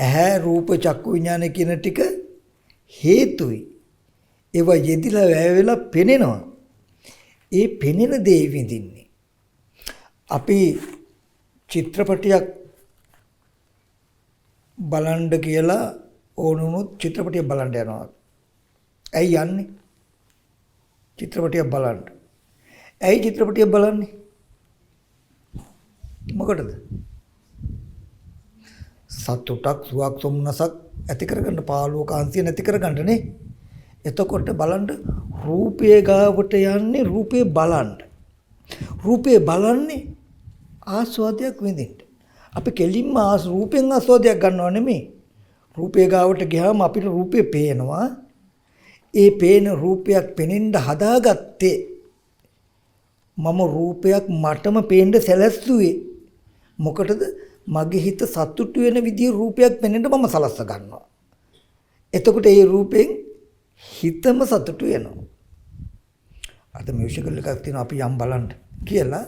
ඇහැ රූප චක්කු විඥාන කියන ටික හේතුයි. ඒවා යෙදිලා වැය වෙලා පෙනෙනවා. ඒ පෙනෙන දේ විඳින්නේ. අපි චිත්‍රපටියක් බලන්න කියලා ඕන වුණොත් චිත්‍රපටියක් බලන්න යනවා. ඇයි යන්නේ? චිත්‍රපටියක් බලන්න. ඇයි චිත්‍රපටියක් බලන්නේ? මොකටද? සතුටක් සුවක් සොම්නසක් ඇති කරගන්න පාළුව කාන්තිය නැති කරගන්න නේ. එතකොට බලන්න රූපයේ ගාවට යන්නේ රූපේ බලන්න. රූපේ බලන්නේ ආස්වාදයක් විඳින්න. අපි කෙලින්ම රූපෙන් ආස්වාදයක් ගන්නව නෙමෙයි. රූපේ ගාවට ගියාම අපිට රූපේ පේනවා. ඒ පේන රූපයක් පෙනෙන්න හදාගත්තේ මම රූපයක් මටම පේන්න සැලැස්සුවේ. මොකටද? මගේ හිත සතුටු වෙන විදිහේ රූපයක් පෙනෙන්න මම සලස්ස ගන්නවා. එතකොට ඒ රූපෙන් හිතම සතුටු වෙනවා. අද මියුසිකල් එකක් තියෙනවා අපි යම් බලන්න කියලා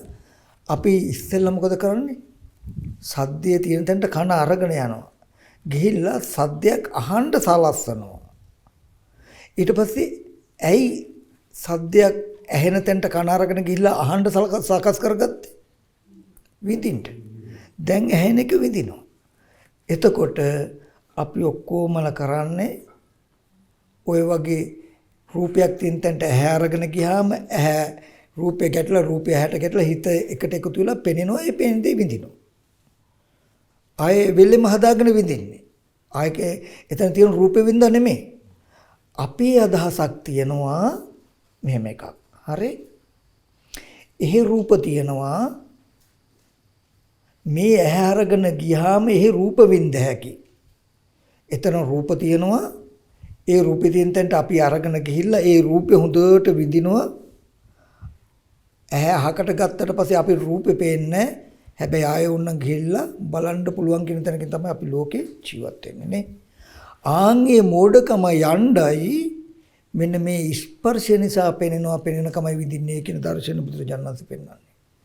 අපි ඉස්සෙල්ලා මොකද කරන්නේ? සද්දයේ තියෙන තැනට කන අරගෙන යනවා. ගිහිල්ලා සද්දයක් අහන්න සලස්සනවා. ඊට පස්සේ ඇයි සද්දයක් ඇහෙන තැනට කන අරගෙන ගිහිල්ලා අහන්න සකස් කරගත්තේ? විඳින්න. දැන් ඇහෙන එක විඳිනවා. එතකොට අපි ඔක්කොමල කරන්නේ ඔය වගේ රූපයක් තියෙන තැනට ඇහැ අරගෙන ගියාම ඇහැ රූපේ ගැටලා රූපය ඇහැට ගැටලා හිත එකට එකතු වෙලා පෙනෙනවා. ඒ පෙනෙන දේ විඳිනවා. ආයේ වෙලෙම හදාගෙන විඳින්නේ. ආයේ එතන තියෙන රූපේ විඳින්න නෙමෙයි. අපේ අදහසක් තියෙනවා මෙහෙම එකක්. හරි? එහි රූප තියෙනවා. මේ ඇහැ අරගෙන ගියාම එහි රූප විඳ හැකි. එතන රූප තියෙනවා. ඒ රූපේ තියෙන තැනට අපි අරගෙන ගිහිල්ලා ඒ රූපේ හොඳට විඳිනවා. ඇහැ අහකට ගත්තට පස්සේ අපි රූපේ පේන්නේ. හැබැයි ආයෙ උන්න ගිහිල්ලා බලන්න පුළුවන් කියන තැනකින් තමයි අපි ලෝකේ ජීවත් වෙන්නේ නේ. ආන්ගේ මෝඩකම යණ්ඩයි මෙන්න මේ ස්පර්ශ නිසා පෙනෙනවා පෙනෙනකමයි විඳින්නේ කියන දර්ශන බුදුරජාණන් වහන්සේ පෙන්නන්නේ.